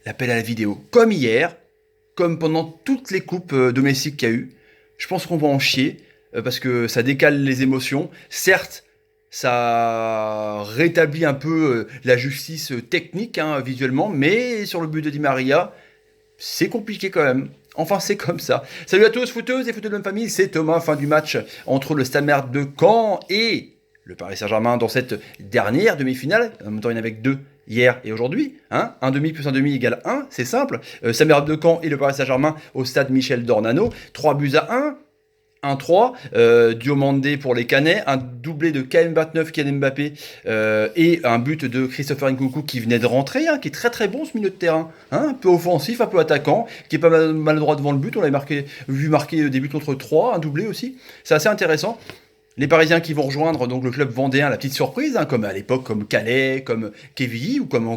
l'appel à la vidéo. Comme hier, comme pendant toutes les coupes domestiques qu'il y a eu. Je pense qu'on va en chier, parce que ça décale les émotions. Certes, ça rétablit un peu la justice technique, hein, visuellement, mais sur le but de Di Maria, c'est compliqué quand même. Enfin, c'est comme ça. Salut à tous, footeuses et footeux de même famille, c'est Thomas. Fin du match entre le Stade Malherbe de Caen et le Paris Saint-Germain dans cette dernière demi-finale. En même temps, il y en avait que deux hier et aujourd'hui. Hein, un demi plus un demi égale 1, c'est simple. Stade Malherbe de Caen et le Paris Saint-Germain au stade Michel Dornano. 3 buts à 1. 1-3, Diomandé pour les Canets, un doublé de KM29, Kylian Mbappé, et un but de Christopher Nkunku qui venait de rentrer, hein, qui est très très bon ce milieu de terrain, hein, un peu offensif, un peu attaquant, qui est pas maladroit devant le but, on l'avait vu marquer des buts contre 3, un doublé aussi, c'est assez intéressant. Les Parisiens qui vont rejoindre donc le club vendéen, la petite surprise, hein, comme à l'époque, comme Calais, comme Quevilly ou comme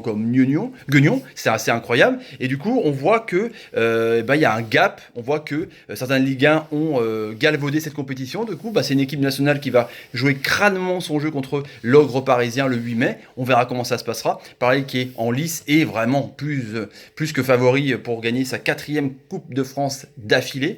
Guignon, c'est assez incroyable. Et du coup, on voit que y a un gap, on voit que certains Ligue 1 ont galvaudé cette compétition. Du coup, c'est une équipe nationale qui va jouer crânement son jeu contre l'ogre parisien le 8 mai. On verra comment ça se passera. Pareil qui est en lice et vraiment plus que favori pour gagner sa 4e Coupe de France d'affilée.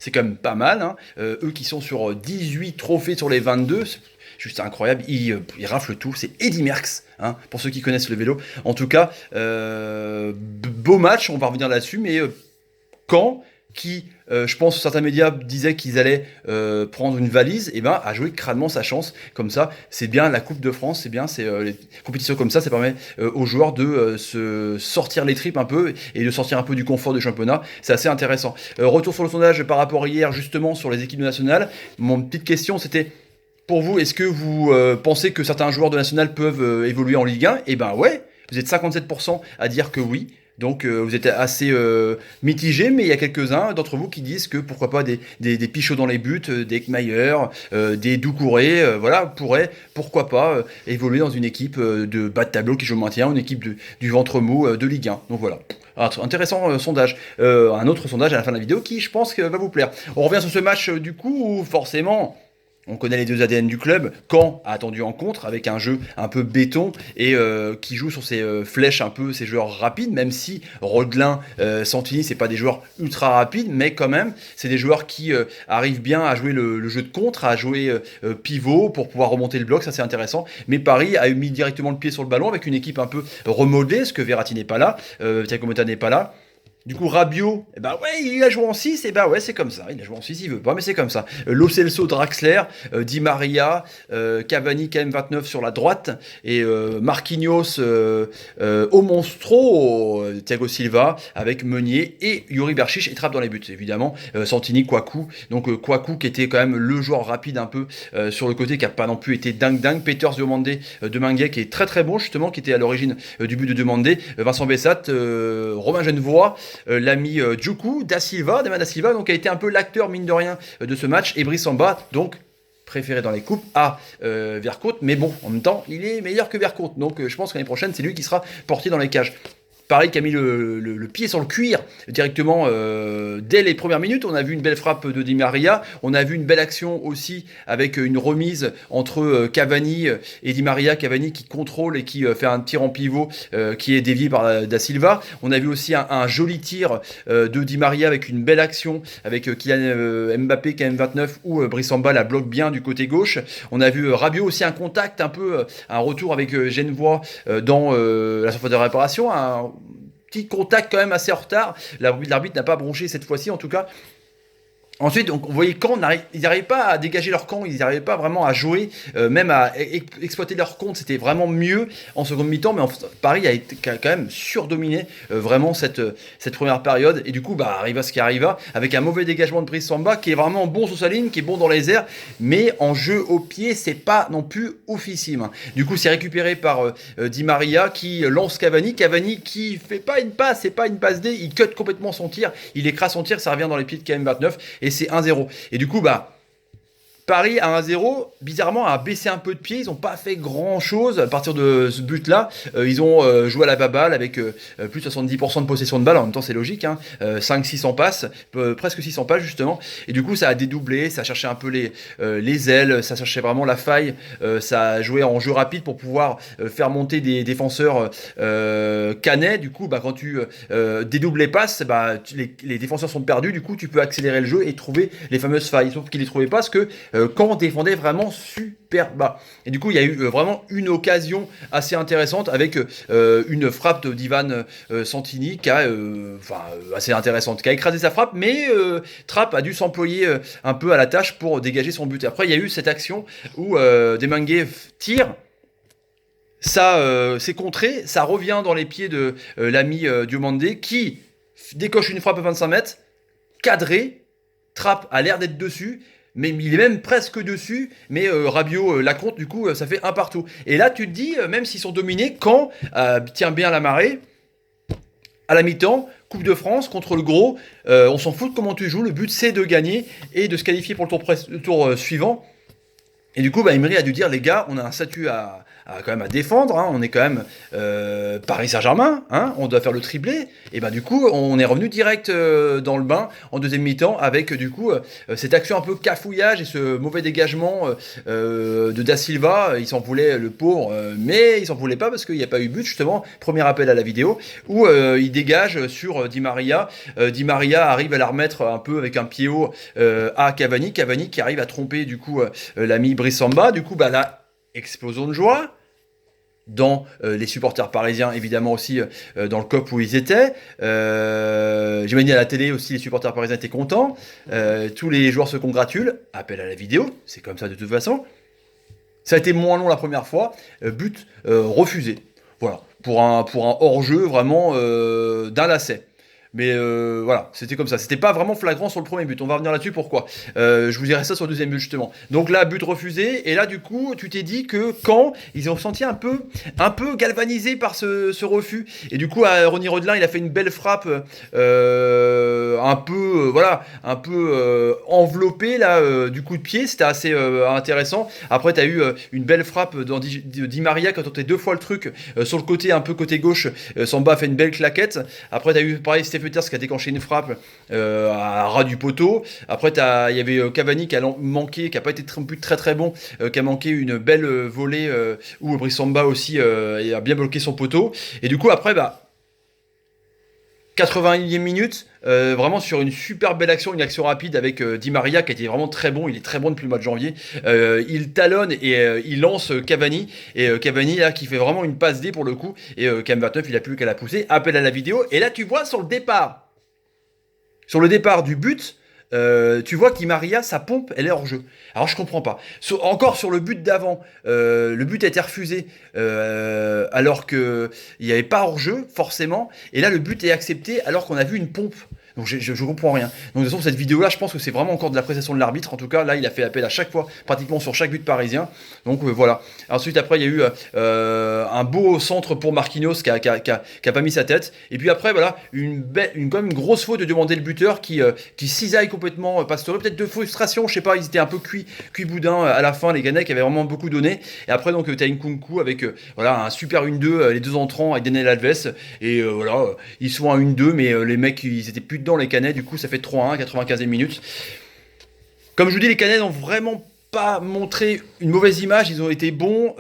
C'est quand même pas mal, hein. Eux qui sont sur 18 trophées sur les 22, c'est juste incroyable, ils raflent tout, c'est Eddy Merckx, hein, pour ceux qui connaissent le vélo. En tout cas, beau match, on va revenir là-dessus, mais Caen, qui, je pense, certains médias disaient qu'ils allaient prendre une valise, et a joué crânement sa chance, comme ça, c'est bien la Coupe de France, c'est bien, les compétitions comme ça permet aux joueurs de se sortir les tripes un peu, et de sortir un peu du confort du championnat, c'est assez intéressant. Retour sur le sondage par rapport à hier, justement, sur les équipes nationales, mon petite question, c'était, pour vous, est-ce que vous pensez que certains joueurs de national peuvent évoluer en Ligue 1? Eh ben ouais, vous êtes 57% à dire que oui. Donc vous êtes assez mitigé, mais il y a quelques-uns d'entre vous qui disent que pourquoi pas des Pichots dans les buts, des Ekmayer, des Doucouré, pourraient, pourquoi pas, évoluer dans une équipe de bas de tableau qui joue au maintien, une équipe du ventre mou de Ligue 1. Donc voilà. Intéressant sondage. Un autre sondage à la fin de la vidéo qui, je pense, va vous plaire. On revient sur ce match du coup, où forcément... On connaît les deux ADN du club. Caen a attendu en contre avec un jeu un peu béton et qui joue sur ses flèches un peu, ses joueurs rapides, même si Rodelin, Santini, c'est pas des joueurs ultra rapides, mais quand même, c'est des joueurs qui arrivent bien à jouer le jeu de contre, à jouer pivot pour pouvoir remonter le bloc, ça c'est intéressant. Mais Paris a mis directement le pied sur le ballon avec une équipe un peu remodelée, parce que Verratti n'est pas là, Thiago Motta n'est pas là. Du coup, Rabiot, il a joué en 6, c'est comme ça. Il a joué en 6, il veut pas, mais c'est comme ça. Lo Celso, Draxler, Di Maria, Cavani, KM29 sur la droite, et Marquinhos, au Monstro, Thiago Silva, avec Meunier, et Yuri Berchiche, et trappe dans les buts, évidemment. Santini, Kouakou, donc Kouakou qui était quand même le joueur rapide un peu sur le côté, qui n'a pas non plus été dingue. Peters Diomandé de Minguet, qui est très très bon, justement, qui était à l'origine du but de Diomandé. Vincent Bessat, Romain Genevoix, l'ami Djoukou, Dema Da Silva, donc a été un peu l'acteur mine de rien de ce match, et Brice Samba, donc préféré dans les coupes à Vercoute, mais bon, en même temps, il est meilleur que Vercoute, donc je pense qu'année prochaine, c'est lui qui sera porté dans les cages. Pareil, qui a mis le pied sur le cuir directement dès les premières minutes. On a vu une belle frappe de Di Maria. On a vu une belle action aussi avec une remise entre Cavani et Di Maria. Cavani qui contrôle et qui fait un tir en pivot qui est dévié par Da Silva. On a vu aussi un joli tir de Di Maria avec une belle action avec Kylian Mbappé, KM29 où Brice Samba la bloque bien du côté gauche. On a vu Rabiot aussi un contact, un peu un retour avec Genevoix dans la surface de réparation. Un petit contact quand même assez en retard. L'arbitre n'a pas bronché cette fois-ci en tout cas. Ensuite, donc, vous voyez, ils n'arrivaient pas à dégager leur camp, ils n'arrivaient pas vraiment à jouer, même à exploiter leur compte, c'était vraiment mieux en seconde mi-temps, mais Paris a quand même surdominé vraiment cette première période, et du coup, arriva ce qui arriva, avec un mauvais dégagement de Brice Samba, qui est vraiment bon sur sa ligne, qui est bon dans les airs, mais en jeu au pied, c'est pas non plus oufissime. Du coup, c'est récupéré par Di Maria, qui lance Cavani qui fait pas une passe, c'est pas une passe D, il cut complètement son tir, il écrase son tir, ça revient dans les pieds de KM29, et c'est 1-0. Et du coup, Paris à 1-0, bizarrement, a baissé un peu de pied. Ils n'ont pas fait grand-chose à partir de ce but-là. Ils ont joué à la baballe avec plus de 70% de possession de balle. En même temps, c'est logique. 500-600 passes, presque 600 passes justement. Et du coup, ça a dédoublé. Ça cherchait un peu les ailes. Ça cherchait vraiment la faille. Ça a joué en jeu rapide pour pouvoir faire monter des défenseurs canets. Du coup, quand tu dédoubles les passes, les défenseurs sont perdus. Du coup, tu peux accélérer le jeu et trouver les fameuses failles. Sauf qu'ils ne les trouvaient pas parce que Caen défendait vraiment super bas. Et du coup, il y a eu vraiment une occasion assez intéressante avec une frappe d'Ivan Santini qui a, assez intéressante, qui a écrasé sa frappe, mais Trapp a dû s'employer un peu à la tâche pour dégager son but. Et après, il y a eu cette action où Demangue tire. Ça c'est contré, ça revient dans les pieds de l'ami Diomandé qui décoche une frappe à 25 mètres, cadré. Trapp a l'air d'être dessus, mais il est même presque dessus, mais Rabiot la compte, du coup ça fait un partout. Et là tu te dis, même s'ils sont dominés, Caen tient bien la marée, à la mi-temps, Coupe de France contre le gros, on s'en fout de comment tu joues, le but c'est de gagner et de se qualifier pour le tour suivant. Et du coup, Emery a dû dire, les gars, on a un statut quand même à défendre, on est quand même Paris Saint-Germain, on doit faire le triplé, et du coup, on est revenu direct dans le bain en deuxième mi-temps avec du coup cette action un peu cafouillage et ce mauvais dégagement de Da Silva. Il s'en voulait le pauvre, mais il s'en voulait pas parce qu'il n'y a pas eu but justement. Premier appel à la vidéo où il dégage sur Di Maria. Di Maria arrive à la remettre un peu avec un pied haut à Cavani. Cavani qui arrive à tromper du coup l'ami Brice Samba. Du coup, là, explosion de joie dans les supporters parisiens, évidemment aussi dans le COP où ils étaient. J'imagine à la télé aussi, les supporters parisiens étaient contents. Tous les joueurs se congratulent. Appel à la vidéo, c'est comme ça de toute façon. Ça a été moins long la première fois. But refusé. Voilà, pour un hors-jeu vraiment d'un lacet. Mais voilà, c'était comme ça. C'était pas vraiment flagrant sur le premier but. On va revenir là-dessus. Pourquoi je vous dirai ça sur le deuxième but justement. Donc là, but refusé. Et là, du coup, tu t'es dit que quand ils ont senti un peu galvanisé par ce refus. Et du coup, Ronny Rodelin, il a fait une belle frappe, un peu enveloppée là du coup de pied. C'était assez intéressant. Après, tu as eu une belle frappe dans Di Maria quand on tentait deux fois le truc sur le côté, un peu côté gauche. Samba a fait une belle claquette. Après, tu as eu pareil. Peters qui a déclenché une frappe à ras du poteau. Après, il y avait Cavani qui a manqué, qui n'a pas été très très bon, qui a manqué une belle volée où Brice Samba aussi a bien bloqué son poteau. Et du coup, après, 81e minute, vraiment sur une super belle action, une action rapide avec Di Maria qui était vraiment très bon. Il est très bon depuis le mois de janvier. Il talonne et il lance Cavani. Et Cavani là qui fait vraiment une passe D pour le coup. Et KM29 il a plus qu'à la pousser. Appel à la vidéo. Et là tu vois sur le départ du but. Tu vois qu'Di Maria, sa pompe, elle est hors jeu. Alors je comprends pas. Encore sur le but d'avant, le but a été refusé alors qu'il n'y avait pas hors jeu forcément. Et là le but est accepté alors qu'on a vu une pompe. Donc je comprends rien. Donc de toute façon cette vidéo là je pense que c'est vraiment encore de l'appréciation de l'arbitre. En tout cas là il a fait appel à chaque fois, pratiquement sur chaque but parisien. Donc voilà. Ensuite après il y a eu un beau centre pour Marquinhos qui a pas mis sa tête. Et puis après voilà quand même une grosse faute de demander le buteur qui cisaille complètement Pastore. Peut-être de frustration, je sais pas, ils étaient un peu cuits boudin à la fin les Ghanais qui avaient vraiment beaucoup donné. Et après donc t'as Nkunku avec un super 1-2, les deux entrants avec Daniel Alves. Et ils sont à 1-2 mais les mecs ils étaient plus dans les Canets, du coup ça fait 3-1 95e minute. Comme je vous dis, les Canets n'ont vraiment pas montré une mauvaise image, ils ont été bons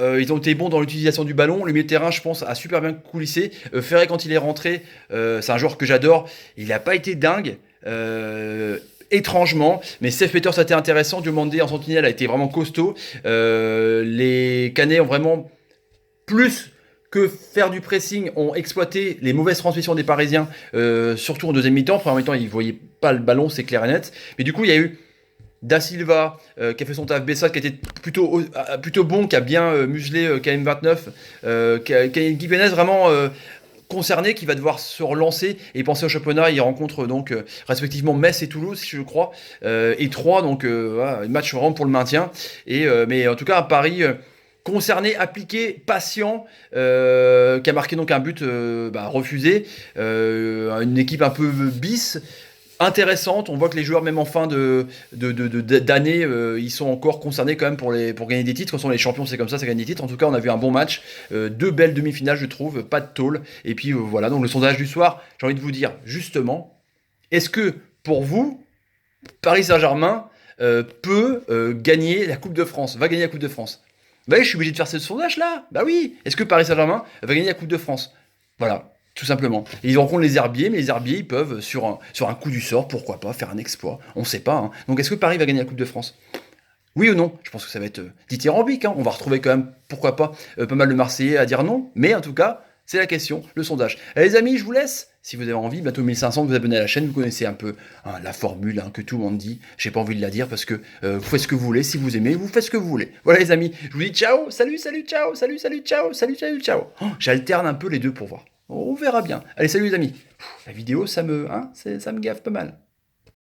dans l'utilisation du ballon. Le milieu de terrain je pense a super bien coulissé. Ferré quand il est rentré, c'est un joueur que j'adore, il n'a pas été dingue étrangement, mais Steph Peters ça a été intéressant. Diomandé en sentinelle a été vraiment costaud. Les Canets ont vraiment plus que faire du pressing, ont exploité les mauvaises transmissions des Parisiens, surtout en deuxième mi-temps. En première mi-temps, ils ne voyaient pas le ballon, c'est clair et net. Mais du coup, il y a eu Da Silva qui a fait son taf, Bessa qui était plutôt bon, qui a bien muselé KM29, qui Benez vraiment concerné, qui va devoir se relancer et penser au championnat. Il rencontre donc respectivement Metz et Toulouse, si je crois, et 3, donc un match vraiment pour le maintien. Mais en tout cas, un Paris concerné, appliqué, patient, qui a marqué donc un but refusé, une équipe un peu bis, intéressante. On voit que les joueurs, même en fin d'année, ils sont encore concernés quand même pour gagner des titres. Quand on sont les champions, c'est comme ça gagne des titres. En tout cas, on a vu un bon match. Deux belles demi-finales, je trouve. Pas de tôle. Et puis voilà, donc le sondage du soir, j'ai envie de vous dire, justement, est-ce que pour vous, Paris Saint-Germain peut gagner la Coupe de France, va gagner la Coupe de France? Bah oui, je suis obligé de faire ce sondage-là. Bah oui. Est-ce que Paris Saint-Germain va gagner la Coupe de France? Voilà, tout simplement. Et ils rencontrent les Herbiers, mais les Herbiers, ils peuvent, sur un coup du sort, pourquoi pas, faire un exploit. On ne sait pas. Hein. Donc est-ce que Paris va gagner la Coupe de France? Oui ou non? Je pense que ça va être dithyrambique. Hein. On va retrouver quand même, pourquoi pas, pas mal de Marseillais à dire non. Mais en tout cas, c'est la question, le sondage. Allez, les amis, je vous laisse. Si vous avez envie, bientôt 1500, vous abonnez à la chaîne. Vous connaissez un peu hein, la formule hein, que tout le monde dit. J'ai pas envie de la dire parce que vous faites ce que vous voulez. Si vous aimez, vous faites ce que vous voulez. Voilà, les amis. Je vous dis ciao, salut, salut, ciao, salut, salut, ciao, salut, salut, ciao. Oh, j'alterne un peu les deux pour voir. On verra bien. Allez, salut les amis. La vidéo, ça me gaffe pas mal.